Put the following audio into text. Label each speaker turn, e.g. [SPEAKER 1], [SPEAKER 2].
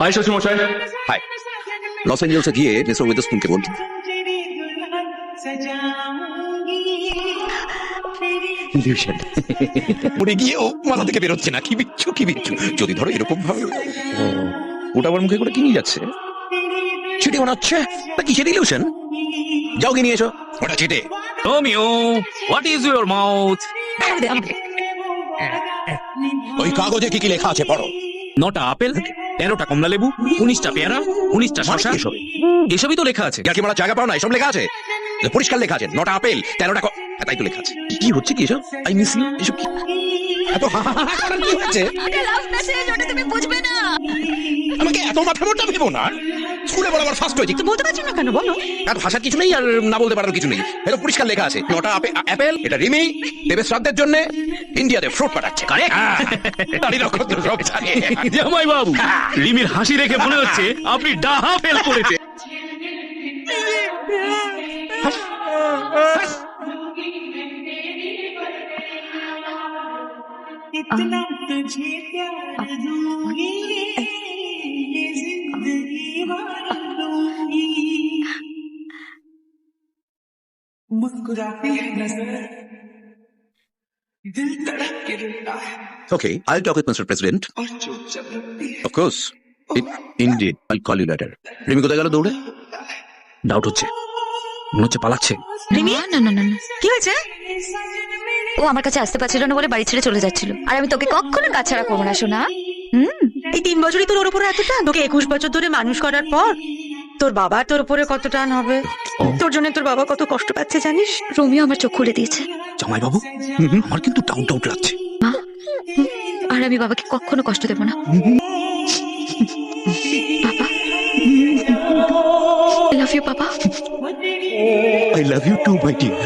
[SPEAKER 1] High শ্বশুরমশাই।
[SPEAKER 2] High. Loss এঞ্জেলসে গিয়ে mister উইদারস্পুনকে বল illusion মরে গিয়েও মাথা থেকে বেরোচ্ছে না। কি বিচ্ছু কি বিচ্ছু। যদি ধরো এরকম ভাবে ওটা আমার মুখে করে কি নিয়ে যাচ্ছে, চিঠি মনে হচ্ছে। তা কিসের ইলিউশন? যাও গিয়ে নিয়ে এসো ওটা চিঠি।
[SPEAKER 1] Romeo, what is your mouth?
[SPEAKER 2] ওই কাগজে কি কি লেখা আছে পড়ো।
[SPEAKER 1] 9টা আপেল, 13টা কমলা লেবু, 19টা পেয়ারা, 19টা শসা,
[SPEAKER 2] এসব
[SPEAKER 1] এসবই তো লেখা আছে।
[SPEAKER 2] কি মারা জায়গা পাও না, এসব লেখা আছে পরিষ্কার লেখা আছে। 9টা আপেল 13টা তাই তো লেখা আছে। কি হচ্ছে কি এসব? আই মিস ইউ এসব কি? এত করার কি হচ্ছে?
[SPEAKER 3] এটা লাভ মেসেজ, ওটা তুমি বুঝবে না।
[SPEAKER 2] আমাকে এত মাথা মোটা ভেবো না। স্কুলে বরাবর ফার্স্ট হয়েছি।
[SPEAKER 3] তো বলতে পারছো না কেন, বলো।
[SPEAKER 2] এত ভাষার কিছু নেই আর না বলতে পারার কিছু নেই। এটা পরিষ্কার লেখা আছে 9টা আপেল। এটা রিমি দেবের শ্রাদ্ধের জন্য ইন্ডিয়াতে ফ্রুট পাঠাচ্ছে।
[SPEAKER 1] Correct?
[SPEAKER 2] দাড়ি নক্ষত্র সব জানে।
[SPEAKER 1] জামাই বাবু, রিমির হাসি দেখে মনে হচ্ছে আপনি ডাহা ফেল করেছে।
[SPEAKER 4] इतना तुझे प्यार दूंगी, ये जिंदगी भर दूंगी। मुस्कुराती है नजर, दिल तड़प के रोता है
[SPEAKER 2] Okay, I'll talk with Mr. President.
[SPEAKER 4] और चुप जब लगती है
[SPEAKER 2] Of course. Indeed, I'll call you later. Rimi কোথায় গেল দৌড়ে?
[SPEAKER 1] ডাউট হচ্ছে, মনে হচ্ছে পালাচ্ছে।
[SPEAKER 3] রিমি, না না না না, কি হয়েছে? ও আমার কাছে আসতে পারছিল না বলে বাড়ি ছেড়ে চলে যাচ্ছিল। আর আমি তোকে কখনো কাছাড়া করবো না, শোনা।
[SPEAKER 5] এই 3 বছরই তোর উপরে এত টান, তোকে 21 বছর ধরে মানুষ করার পর তোর বাবা তোর উপরে কত টান হবে। তোর জন্য তোর বাবা কত কষ্ট পাচ্ছে জানিস।
[SPEAKER 3] রোমিও আমার চোখ খুলে দিয়েছে।
[SPEAKER 1] জামাই বাবু, আমার কিন্তু ডাউট ডাউট লাগছে।
[SPEAKER 3] মা, আর আমি বাবাকে কখনো কষ্ট দেবো না। বাবা, I love you, বাবা।
[SPEAKER 2] I love you too, my dear.